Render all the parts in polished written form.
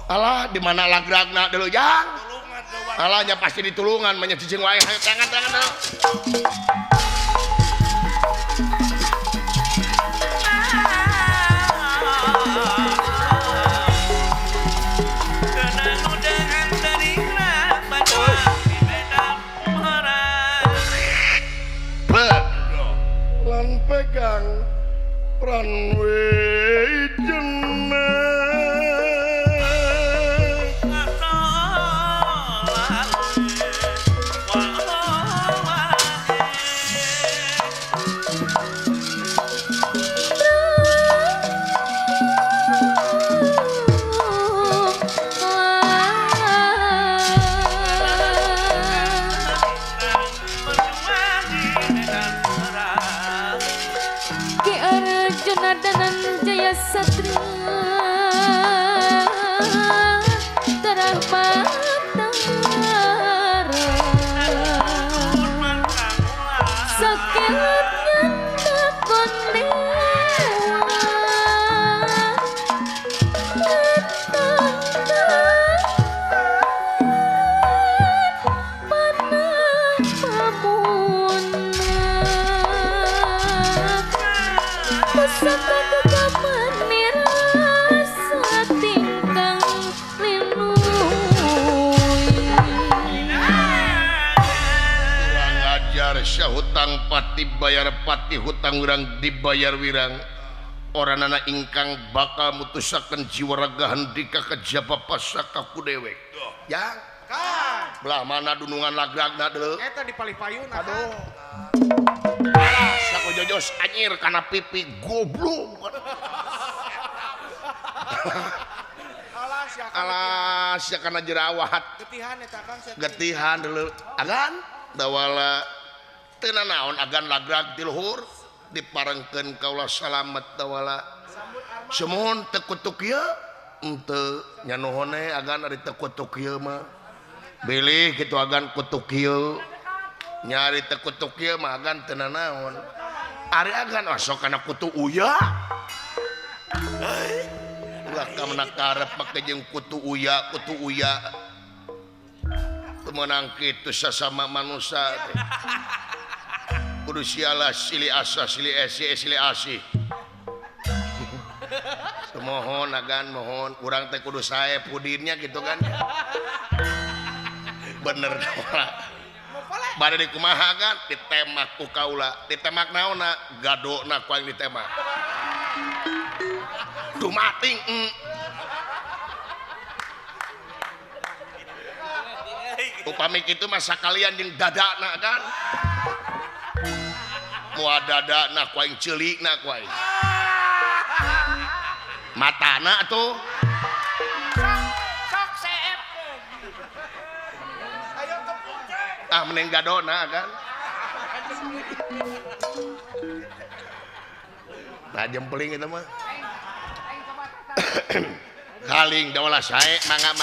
Alah di mana lagragna dulu yang alahnya pasti ditulungan banyak cicing wae ayo tangan dulu lan pegang ranwe jeneng Jaya Satria terahmatara sakilat nyanda kondewa panah pamunah pusaka hutang pati bayar pati hutang wirang dibayar wirang orang anak ingkang bakal mutusakan jiwa raga hendika kejaba pasaka ku dewek ya belah mana dunungan lagragna dulu eta di palipayun aduh saku jojos anyir karena pipi goblok alas ya karena jerawat getihan eta Kang getihan dulu agan dawala tena naon agan lagrag di luhur diparengkeun kaula salamet dawala semohon teu kutuk ieu henteu nya nuhun agan ari teu kutuk ieu mah bilih kitu agan kutuk ieu nyari teu kutuk ieu mah agan teu naon ari agan sok kana kutu uya ulah ka menakarep make jeung kutu uya teu meunang kitu sasama manusia kudu sialah sili asa sili esi sili asih semohon agan mohon urang teh kudu sae pudinnya gitu kan bener bade di kumaha kan ditemak ku kaula ditemak naonna gadona ku yang ditemak duh mating upami kitu mah sakalian jeung dadana kan mua dadana ku aing ceulikna ku aing matana tuh sok seep ayo tepuk mending gadona kan nah jempeling itu mah kaling dawala sae mangga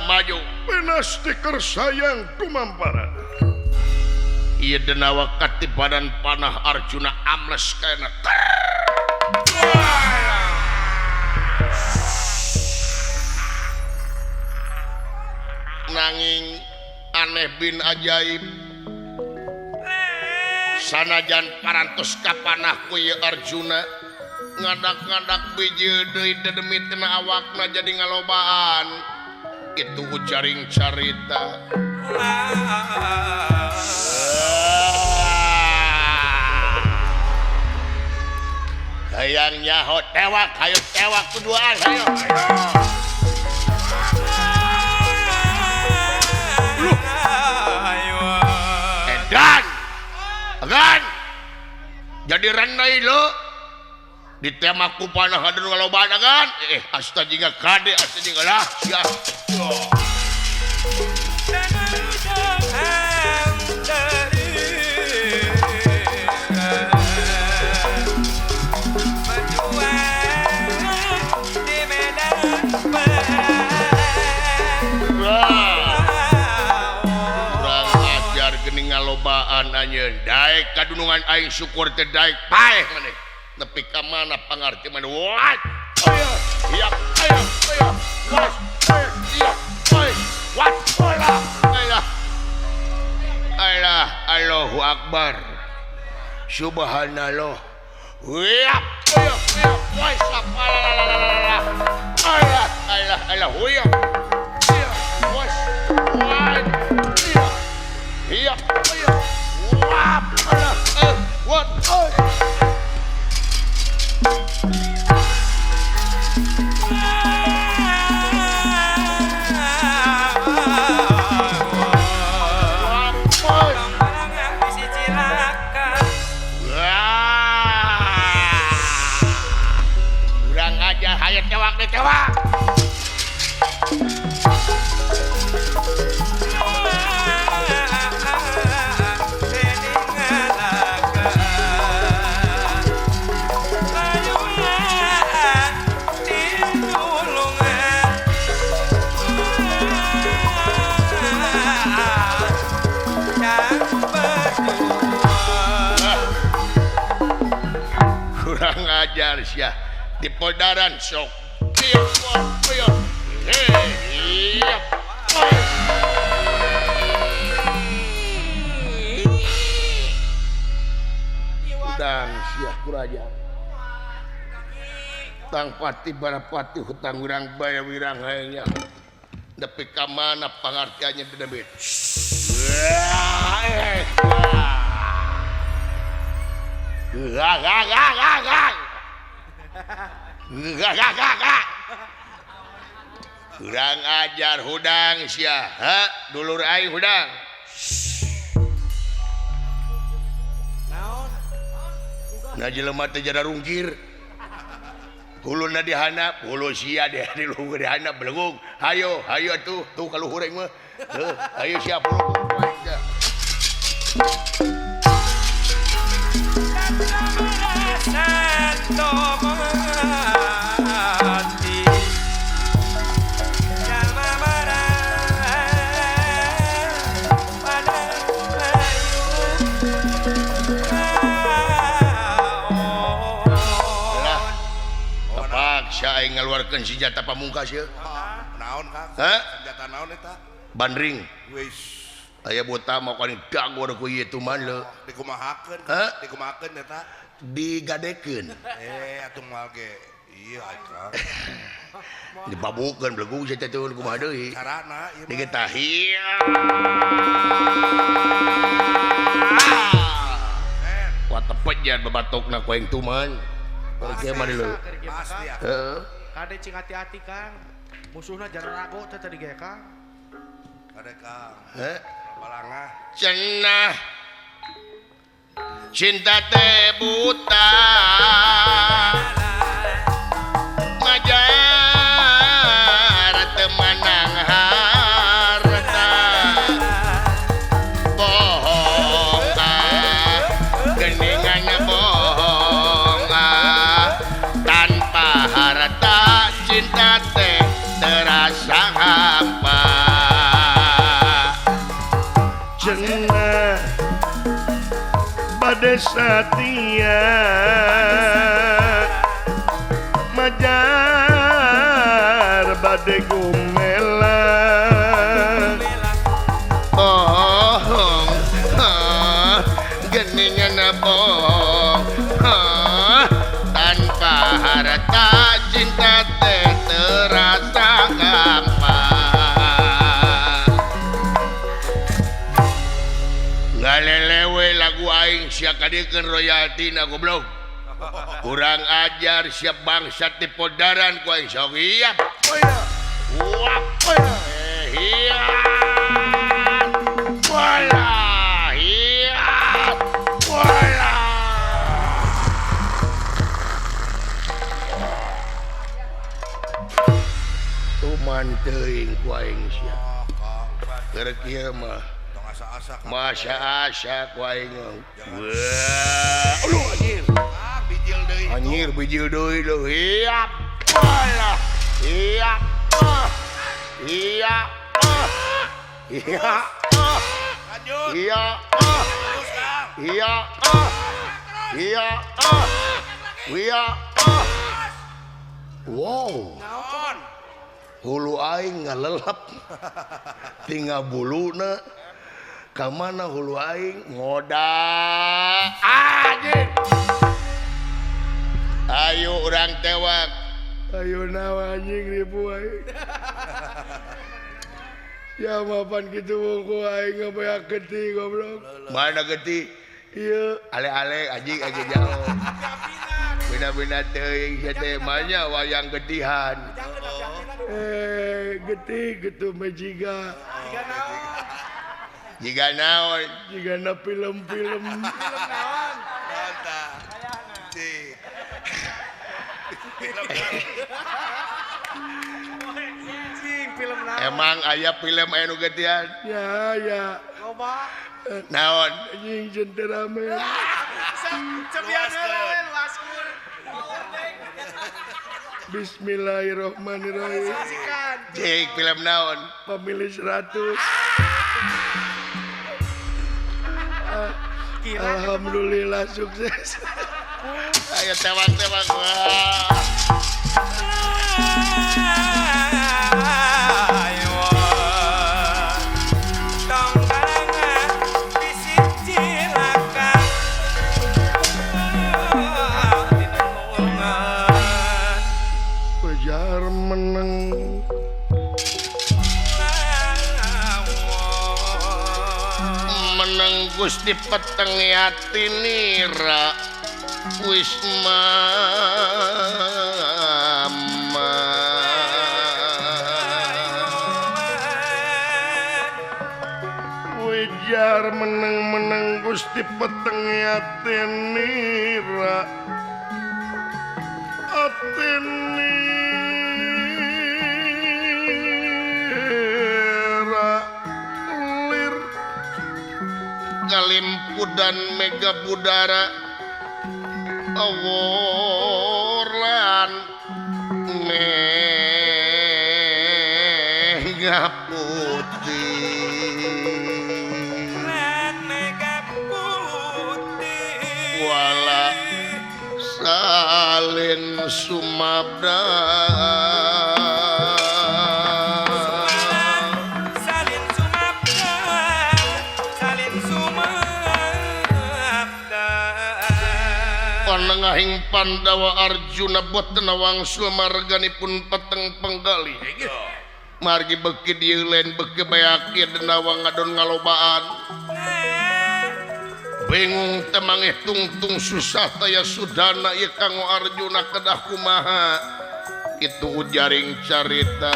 maju penastikar sayang tumampara iya denawa katibadan panah Arjuna amles kena nanging aneh bin ajaib sanajan parantos kapanahku ya Arjuna ngadak-ngadak biji deui dedemit kena awakna jadi ngalobaan itu jaring carita hayangnya tewak hayu tewak keduaan hayu edan agan jadi renai lo di tema ku panah hadir ngalobaan agan asta jingga kade asta jingga lah sia ngalobaan anjeun daek kadunungan aing syukur teh daek paeh maneh nepi ka mana pangarti maneh what iya was iya what Allah Allahu Akbar subhanallah iya was Allah iya was what iya wap what kurang aja hayat cewak deh cewak ajar sia di podaran sok udang sia kuraja tang pati barapati hutang urang baya wirang hayangnya nepi ka mana pangartiannya dedebit kurang ajar hudang sia dulur aing hudang nah jelema teh jada rungkir huluna dihandap hulu sia di luhur dihandap belegung hayo atuh tuh kaluhur aing mah hayo sia puluh aing ngaluarkeun senjata pamungkas ye. Naon Kang? Senjata naon eta? Bandring. Wis. Aya bota mau kali dagor ku ieu tuh man le. Dikumahakeun. Dikumahakeun eta. Digadekeun. Atuh moal ge. Iya Kang. Dibabukeun belegung sia teh kumaha deui. Carana ieu. Digetahi. Wah tepet jan babatokna ku aing tuman. Oke mah dulu. Pasti ya. Kade cing hati-hati Kang. Musuhna jangan rago teh tadi ge Kang. Kade Kang. Balangah. Cenah. Cinta teh buta. Majar teu manang harta. Bohong geningan bohong tanpa harta cinta teh terasa hampa cenah bade satia majar bade gumelan bohong geningan bohong tanpa harta cinta teh terasa gampang ngalelewe lagu aing sia kadikeun royaltina goblok kurang ajar siap bangsa di podaran ku aing sok hiap wap hiap wala hiap wala tuman teuing ku aing sia keur kieu mah tong asa-asa Kang. masa-asa ku aing wah aduh anjir Bijil deui. anjir bijil deui lu hiap wala hiap hiap hiap Lanjut. iya Terus Kang. iya iya iya wow Naon? hulu aing ngalelep tinggal buluna ka mana hulu aing ngoda anjing ayo urang tewak ayo nawa anjing ribu aing ya mapan kitu wongku aing ngapa geti goblok mana geti iya ale-ale anjing anjing jauh bina-bina teuing sia teh manya wayang getihan geti gitu mejiga jiga naon jiga na film-film Mantap. Si. Cing film naon? emang aya film anu getian ya ya Loba. naon anjing jenderame Cebian heula luaskeun. Bismillahirrahmanirrahim Kasihkan. cik film naon pemilih 100 Kira alhamdulillah sukses ayo tewak-tewak wah Kejar menang menang Gusti peteng yati nira wisma Wijar menang Gusti peteng yati nira Atinira lir kalimpudan mega budara aworan mega putih wala salin sumabda panengahing Pandawa Arjuna boten wangsul marganipun peteng penggali margi beki dieu lain beki bayaki denawang ngadon ngalobaan bingung temangeh tungtung susah taya sudana ieu kanggo Arjuna kedah kumaha kitu ujaring carita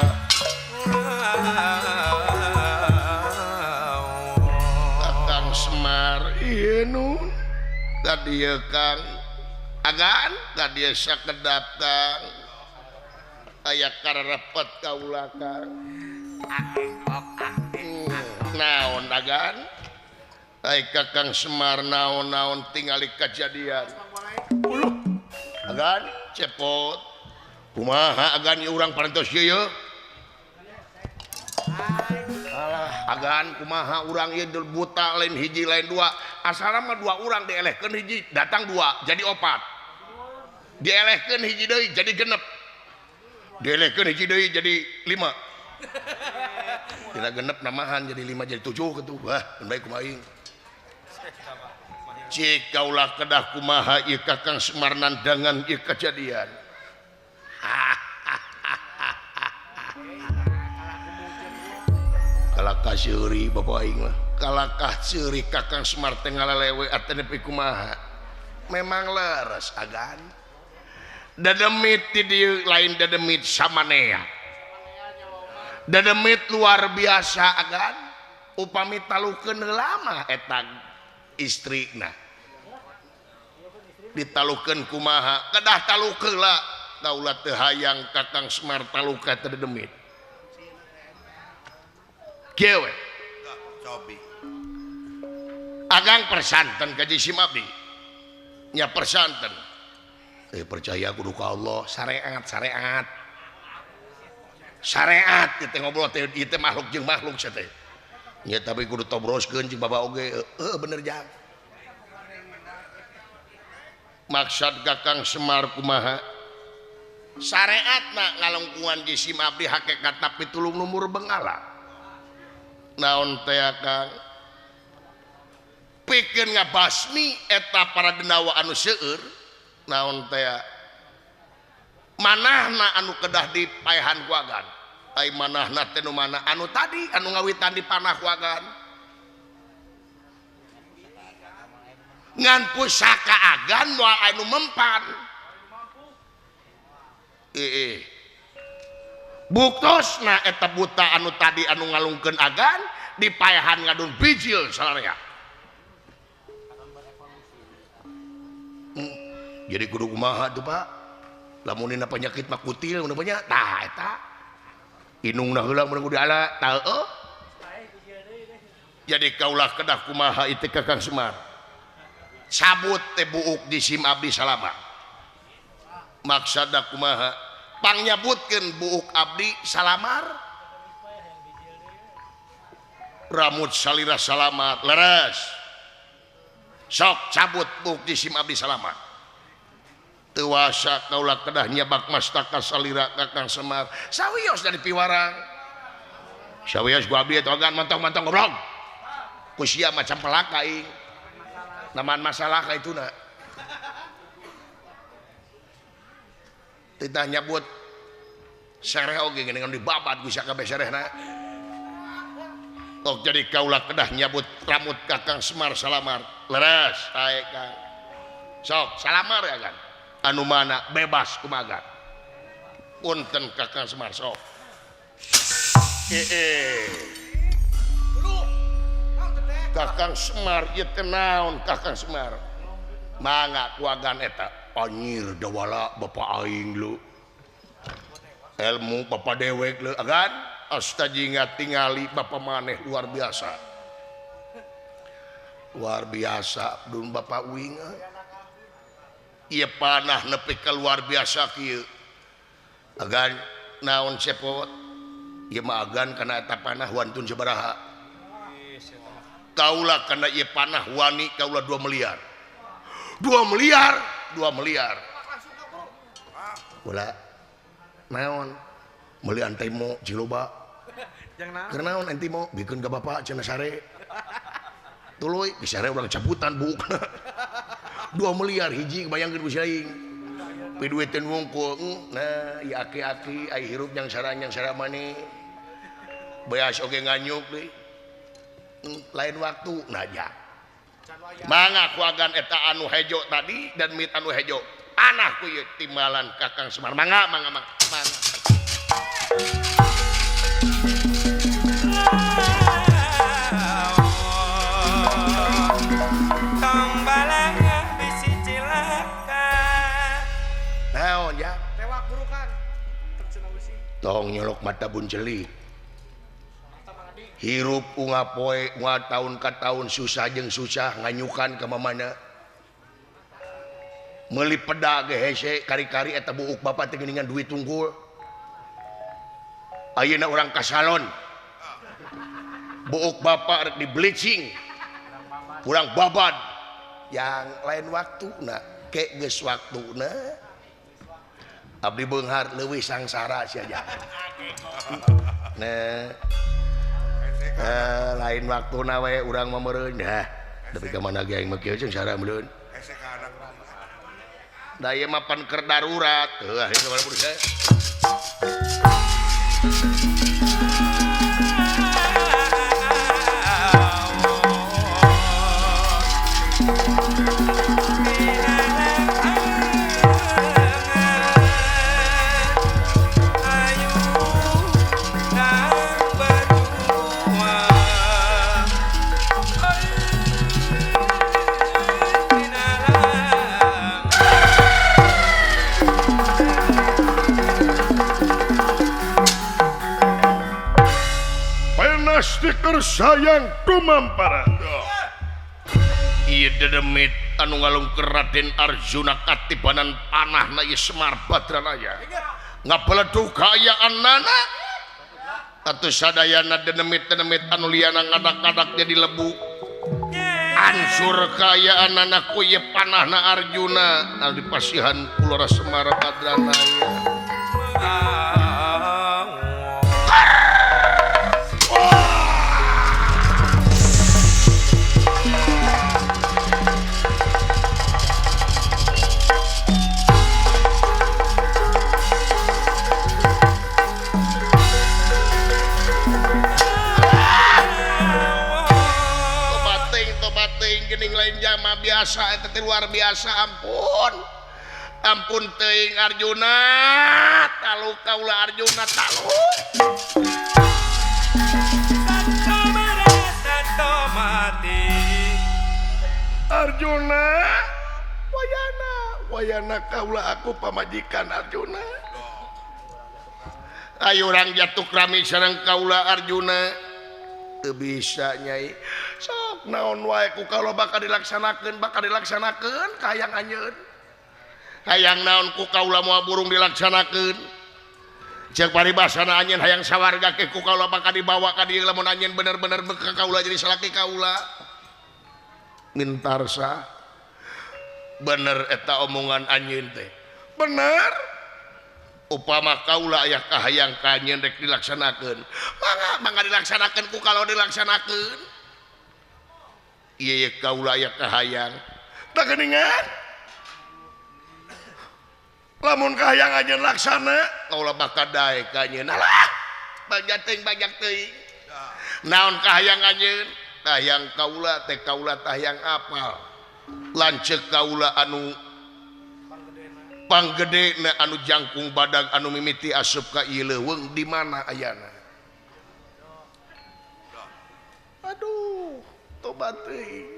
Kakang Semar ieu nu kadieu Kang agan kadieu sakedap Kang aya karepet kaula Kang naon agan ai Kakang Semar naon-naon tingali kejadian agan cepot kumaha agan ieu urang parantos ieu alah agan kumaha urang ieu buta lain hiji lain dua asalna mah dua urang dielehkeun hiji datang dua jadi opat dielehkeun hiji deui jadi genep dielehkeun hiji deui jadi 5 dina genep namahan jadi 5 jadi 7 kitu wah baik kumaha aing cik kaulah kedah kumaha ieu Kakang Semar nandangan ieu kejadian kalakah seuri bapak aing mah kalakah seuri Kakang Semar teh ngalalewe atau nepi kumaha memang leres agan dademit di dieu lain dademit samanea dademit luar biasa agan upami talukeun lama eta istrina ditalukeun kumaha kedah talukeun lah kaula teu hayang Kakang Semar taluka teu dademit kieu we Cobi. agang persanten ka jisim abdi nya persanten percaya kudu ka Allah syariat kita ngobrol teh ieu teh makhluk jeung makhluk teh nya tapi kudu tobroskeun jeung baba oge bener jang maksud Kakang Semar kumaha syariatna ngalungkungan jisim abdi hakikat tapi tulung numur bengala naon teh Kang pikeun ngabasmi eta para denawa anu seueur naon teh manahna anu kedah dipaehan ku agan ai manahna teh nu mana anu tadi anu ngawitan di panah ku agan ngan pusaka agan moal anu mempan buktosna eta buta anu tadi anu ngalungkeun agan dipaehan ngadun bijil salarea jadi kudu kumaha tuh Pak lamun dina penyakit mah kutil mun banyak tah eta inungna heula mun kudu ala tah jadi kaulah kedah kumaha itu Kakang Semar sabut teh buuk di sim abdi salama maksudna kumaha pangyabutkeun buuk abdi salamar ramut salira salamat leres sok cabut buuk di sim abdi salamat tewasa kaulah kedah nyabak mastaka salira Kakang Semar sawios dari piwarang sawios gua abdi eta ogan mantong-mantong goblok ku sia macam pelaka ing namaan masalah ka ituna titah nyabut sereh oge ngan dibabat ku sia kabeh serehna tok jadi kaulah kedah nyabut rambut Kakang Semar salamar leres tae Kang sok salamar ya kan anu mana bebas kumaha punten Kakang Semar sok Kakang Semar ieu teh naon Kakang Semar mangga kuagan eta anyir dawala bapak aing lu ilmu bapak dewek lu agan astajingat tingali bapak maneh luar biasa dun bapak wing ieu panah nepi ka luar biasa kieu agan naon cepot ieu mah agan kana eta panah wantun sabaraha kaulah kana ieu panah wani kaulah 2 miliar ulah naon meuli antemo jiloba keur naon antemo bikeun ka bapak cenah sare tuluy geus sare urang cabutan buukna 2 miliar hiji bayangkeun ku aing pidueteun wungkul nah ieu aki-aki ai hirup yang sarang maneh beas oge nganyuk deui lain waktu naja mangga kuagan eta anu hejo tadi dan mit anu hejo panah ku ieu timbalan Kakang Semar mangga tong balanga bisi cilaka naon ya tewak burukan tercenawisi tong nyolok mata bunceli hirup unga poe unga tahun ka tahun susah jeung susah nganyukan ka mamana meuli peda ge hese kari-kari eta buuk bapak teh geuningan duit tunggul ayeuna urang ka salon buuk bapak rek di bleaching urang babad yang lain waktuna ke geus waktuna abdi beunghar leuwih sangsara sia aja nah lain waktu nawe urang mameureun dah tapi ka mana ge aing mah kieu jeung sara meuleun da ieu mah pan keur darurat heuh ieu mah berusaha Bina kersayang dumampara. Ieu dedemit anu ngalungkeun Raden Arjuna katibanan panahna ieu Semar Badranaya. Ngabeledug kaayaannana atuh sadayana dedemit-dedemit anu liana ngadak-ngadak jadi lebu. Ansur kaayaannana ku ieu panahna Arjuna anu dipasihan Kulora Semar Badranaya. Gening lain jama biasa eta teh luar biasa ampun teuing Arjuna talu kaula Arjuna talu Arjuna wayana kaula aku pamajikan Arjuna ayo urang jatuh rami sareng kaula Arjuna teu bisa nyai sok naon wae ku kaula bakal dilaksanakeun kahayang anjeun hayang naon ku kaula moal burung dilaksanakeun ceuk paribasana anjeun hayang sawarga ke ku kaula bakal dibawa ka dieu lamun anjeun bener-bener beka kaula jadi salaki kaula mintarsa bener eta omongan anjeun teh bener upama kaula aya kahayang ka anjeun rek dilaksanakeun mangga dilaksanakeun ku kalau dilaksanakeun ieu kaula aya kahayang teu geuningan lamun kahayang anjeun laksana kaula bakal dae ka anjeun alah bajak teuing naon kahayang anjeun kahayang kaula teh kaula hayang apal lanceuk kaula anu panggedena anu jangkung badag anu mimiti asup ka ieu leuweung di mana ayana aduh tobat teuing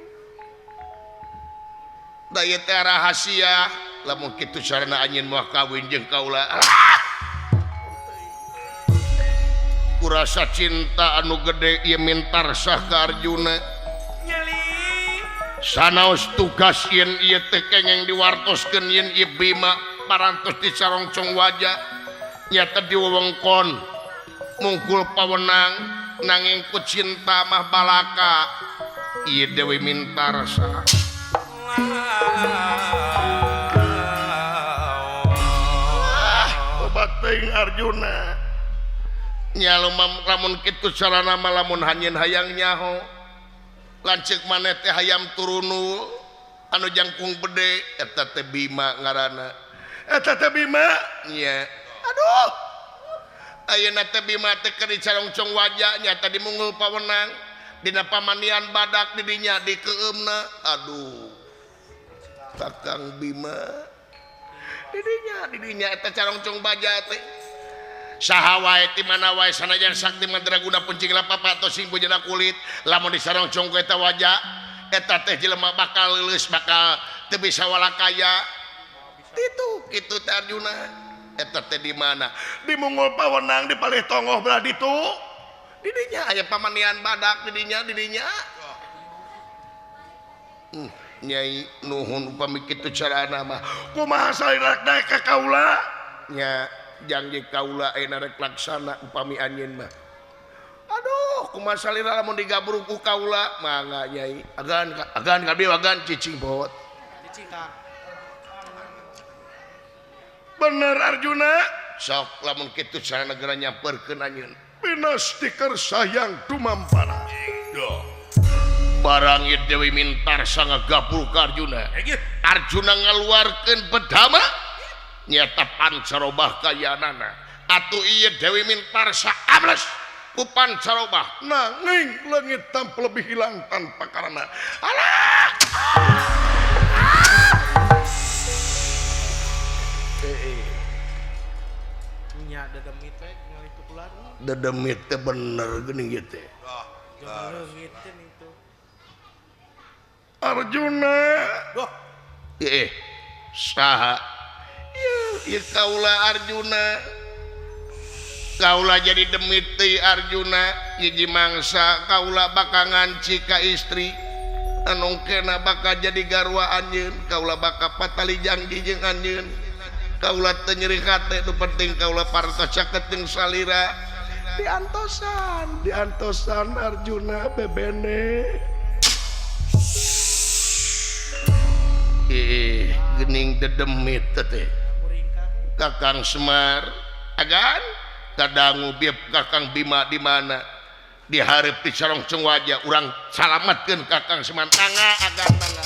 da ieu teh rahasia lamun kitu carana anjeun moal kawin jeung kaula kurasa cinta anu gede ieu mintarsah ka Arjuna sanaos tugas yen ieu teh kengeng diwartoskeun yen ieu Bima parantos dicarongcong wajah nyata di wewengkon mungkul pawenang nanging ku cinta mah balaka ieu Dewi Mintarsa obat teuing Arjuna nya lamun kitu carana mah lamun hanyeun hayang nyaho lanceuk maneh teh hayam turunul anu jangkung bede eta teh Bima ngaranna eta teh Bima nya aduh ayeuna teh Bima teh keur dicarongcong wajah nyata dimungul pawenang dina pamanian badak di dinya dikeueumna aduh Kakang Bima di dinya eta carongcong baja teh saha wae ti mana wae sanajan sakti mandraguna puncing lapapa atau sing bujana kulit lamun disarongcong ku eta wajah eta teh jelema bakal leuleus bakal teu bisa walakaya kitu teh Arjuna eta teh di mana di mungul pawenang di palih tongoh belah ditu di dinya aya pamanian badak di dinya Nyai nuhun upami kitu carana mah kumaha salirak daek ka kaula nya janji kaula ayeuna rek laksana upami anjeun mah aduh kumaha salira lamun digabru ku kaula mangga Nyai agan kabeh agan cicing bot bener Arjuna sok lamun kitu carana negara nyamperkeun anjeun pinasti kersayang dumampara barang ieu Dewi Mintarsa ngagabul ka Arjuna Arjuna ngaluarkeun bedama nyata pancarobah kayanana atuh ieu Dewi Mintarsa amles ku pancarobah nanging leungit tampil lebih hilang tanpa karana alah nya dedemit teh ngalitu ular dedemit teh bener geuning ieu teh leungit teh itu Arjuna saha ieu kaula Arjuna Kaulah jadi demiti Arjuna hiji mangsa kaulah bakal nganci ka istri anu kena bakal jadi garwa anjeun kaulah bakal patali janji jeung anjeun kaulah teu nyeri hate nu penting kaulah partos caket jeung salira diantosan Arjuna bebene gening dedemit teh Kakang Semar agan kadangu biep Kakang Bima di mana diharap di sarong ceng wajah urang salamatkeun Kakang Semar tangga agan tangga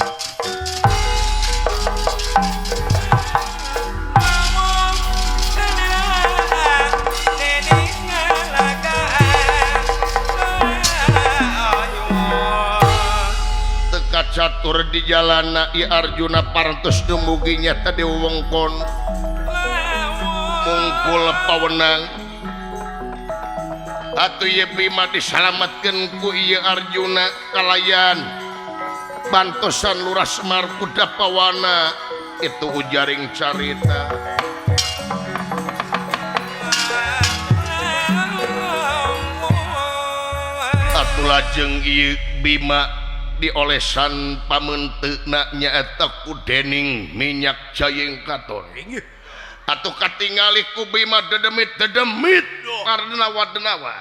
teka catur di jalana i Arjuna parantos dumuginya tadi wewengkon mungkul pawenang atuh ieu Bima disalamatkeun ku ieu Arjuna kalayan bantosan Lurah Semar Kudapawana itu ujaring carita atuh lajeng ieu Bima diolesan pamenteukna nyaeta ku dening minyak jayeng katon atuh katingali ku Bima dedemit kardenawa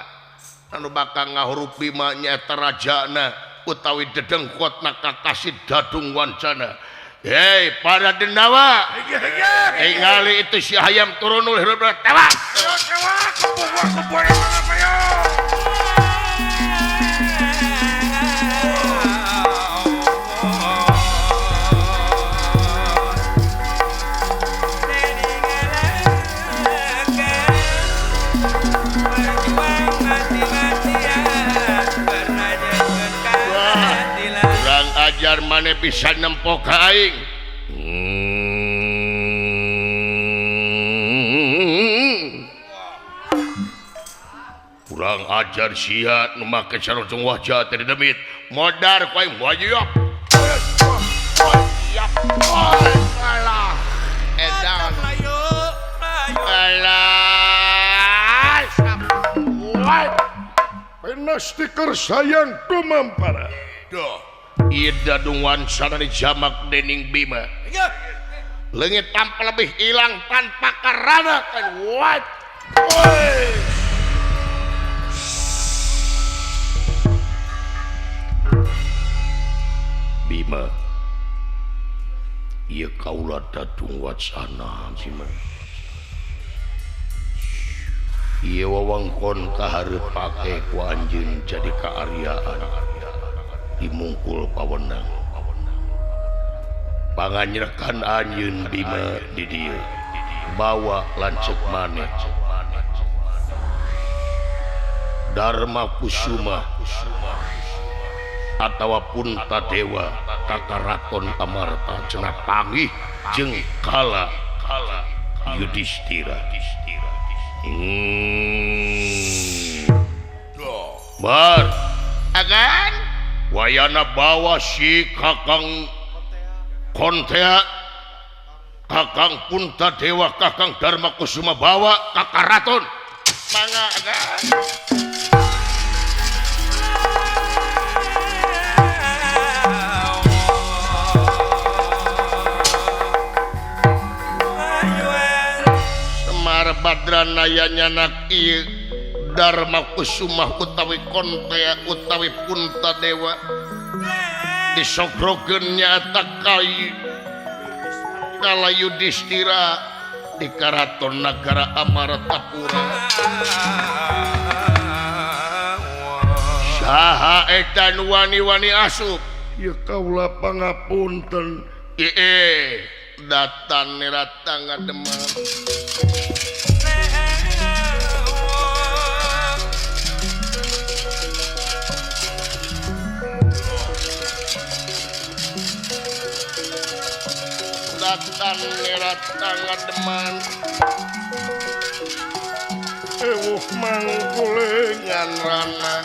anu bakal ngahurup Bima nyaeta rajana utawi dedengkotna Kakasid Dadung Wancana. Hei para denawa ningali itu si hayam turun ulih tewak ajar mana bisa nempok aing kurang ajar sia nu make sarojong wajah teh demit modar ku aing wajib alah edan alah pena stiker sayang tumampara doh ieu Dadung Wancana di jamak dening Bima leungit tanpa lebih hilang tanpa karana kan what Bima ieu kaula Dadung Wancana Bima ieu wewengkon kahareupake ku anjeun jadi kaaryaan dimungkul pawenang panganyerkan anjeun Bima di dieu bawa lancek maneh Dharma Kusuma atawa Puntadewa ka Karaton Amarta cenah panggih jeung kala Yudhistira bar agan wayana bawa si Kakang Kontea Kakang Puntadewa Kakang Dharma Kusuma bawa ka Karaton mangga Semar Badrana nyanak ieu Dharma Kusuma utawi Kontea utawi Puntadewa disogrokeun nyaeta kala Yudhistira di Karaton Nagara Amartapura saha eta nu wani-wani asup ieu kaula pangapunten datan nerata ngademang datan nerata ngademan ewuh mangkulengan rana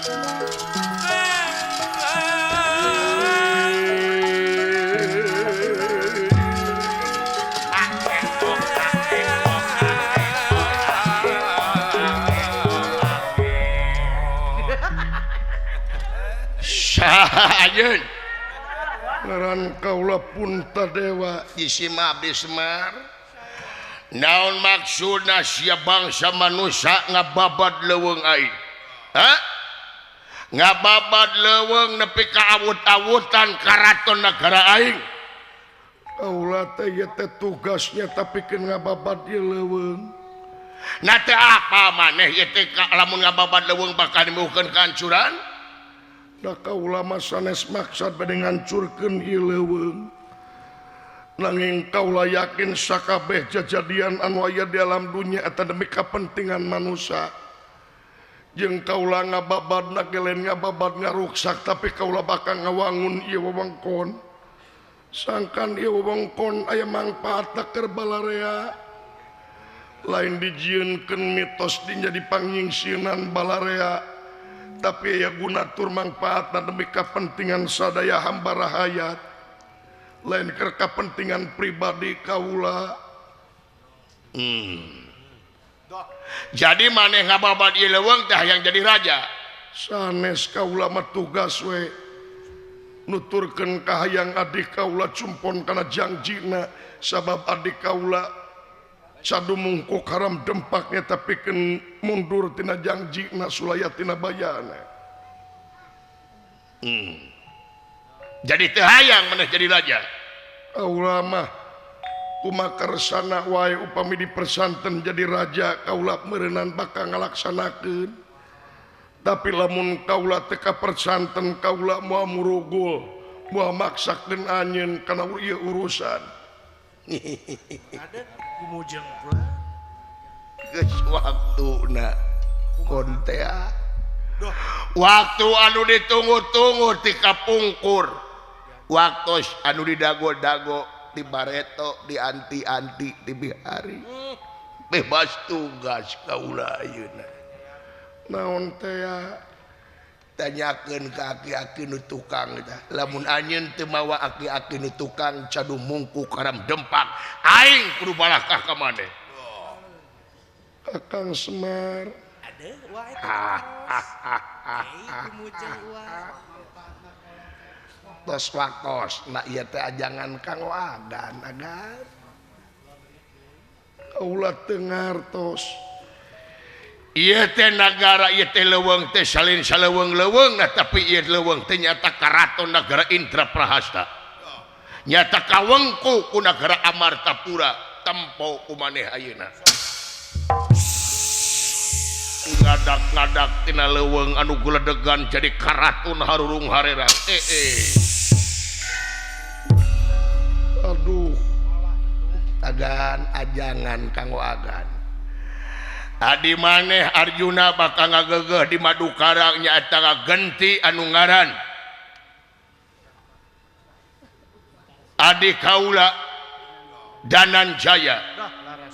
Anjeun ngaran kaula Punta Dewa isi abdi Semar naon maksudna sia bangsa manusia ngababad leuweung aing ngababad leuweung nepi ka awut-awutan karaton negara aing kaula teh ieu teh tugasnya tapi keun ngababad ieu leuweung na teh apa maneh ieu teh lamun ngababad leuweung bakal nimuhkeun kahancuran da kaula mah sanes maksud bade ngancurkeun ieu leuweung nanging kaula yakin sakabeh kejadian anu aya di alam dunia eta demi kepentingan manusia jeung kaula ngababadna gelen ngababad ngaruksak tapi kaula bakal ngawangun ieu wewengkon sangkan ieu wewengkon aya mangpaatna keur balarea lain dijieunkeun mitos jadi pangingsienan balarea tapi aya gunatur mangpaatna demi kepentingan sadaya hamba rahayat lain keur kepentingan pribadi kaula jadi maneh ngababad ieu leuweung teh yang jadi raja sanes kaula mah tugas we nuturkeun ka hayang adik kaula cumpon kana jangjina sabab adik kaula sadu mungkuk haram dempaknya tapi keun mundur tina jangjina sulaya tina bayana jadi teu hayang maneh jadi raja kaula mah kumakarsana wae upami di persanten jadi raja kaula meureunnan bakal ngalaksanakeun tapi lamun kaula teu ka persanten kaula moal murugul moal maksakeun anjeun kana ieu urusan Ada kumujeng pula. geus waktuna kontea waktu anu ditunggu-tunggu ti kapungkur waktu anu didago-dago di bareto di anti-anti di bihari bebas tugas kaula ayeuna naon teh tanyakeun ka aki-aki nu tukang tah lamun anjeun teu mawa aki-aki nu tukang cadu mungkuk haram dempak aing kudu balakah ka maneh Kakang Semar Ada wae. Kumujeng wae. tos waktos na ieu teh ajangan Kang Wagan agan kaula teu ngartos ieu teh nagara ieu teh leuweung teh salin saleuweung-leuweung nah tapi ieu leuweung teh nyata karaton nagara Indraprahasta nyata kawengku ku nagara Amartapura tempo ku maneh ayeuna ngadak-ngadak tina leuweung anu guledegan jadi karatun harurung harera aduh agan ajangan Kang Wagan adi maneh Arjuna bakal ngageugeuh di Madukara nyaeta ngagenti anu ngaran adi kaula Dananjaya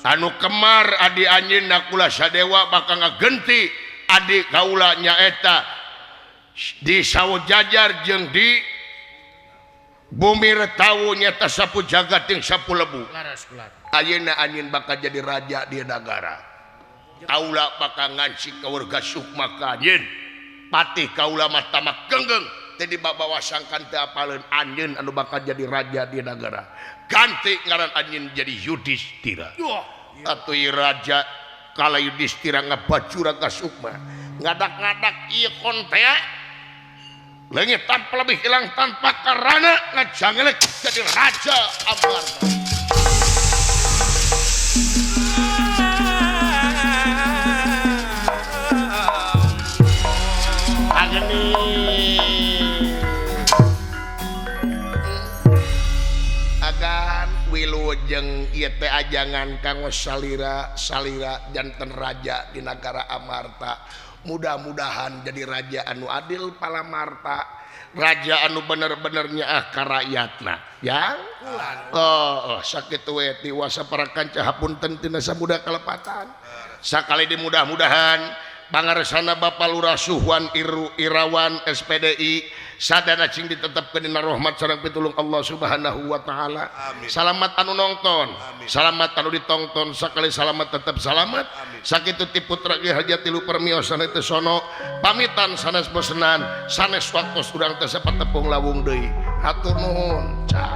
anu kemar adi anjeunna kula Sadewa bakal ngagenti adi kaula nyaeta di Sawojajar jeung di Bumi Retawu nyata sapu jagat yang sapu lebu ayeuna anjeun bakal jadi raja di negara kaula bakal nganci kawarga sukma ka anjeun patih kaula mah tamak genggeng teh dibawa sangkan teu apaleun anjeun anu bakal jadi raja di negara ganti ngaran anjeun jadi Yudhistira atuh raja kala Yudhistira ngabajura ka sukma ngadak-ngadak ieu kontea leungit tanpa lebih hilang tanpa karana ngajangelek jadi raja Amarta ageni agan wilujeng ieu teh ajangan kanggo salira janten raja di negara Amarta mudah-mudahan jadi raja anu adil palamarta raja anu bener-benernya ka rakyatna ya sakitu we tiwasa para kanca hapunten tina samuda kalepatan sakali di mudah-mudahan pangaresana Bapak Lurah Suhwan Irawan SPDI sadana cing ditetapkeun dina rahmat sareng pitulung Allah Subhanahu wa taala. Amin. Salamat anu nongton, Amin. salamat anu ditongton, sakali salamat tetap salamat. Amin. Sakitu ti putra ge haja tilu permiosan teh sono pamitan sanes bosenan, sanes waktos urang teh sapat tepung lawung deui. Hatur nuhun. Cak.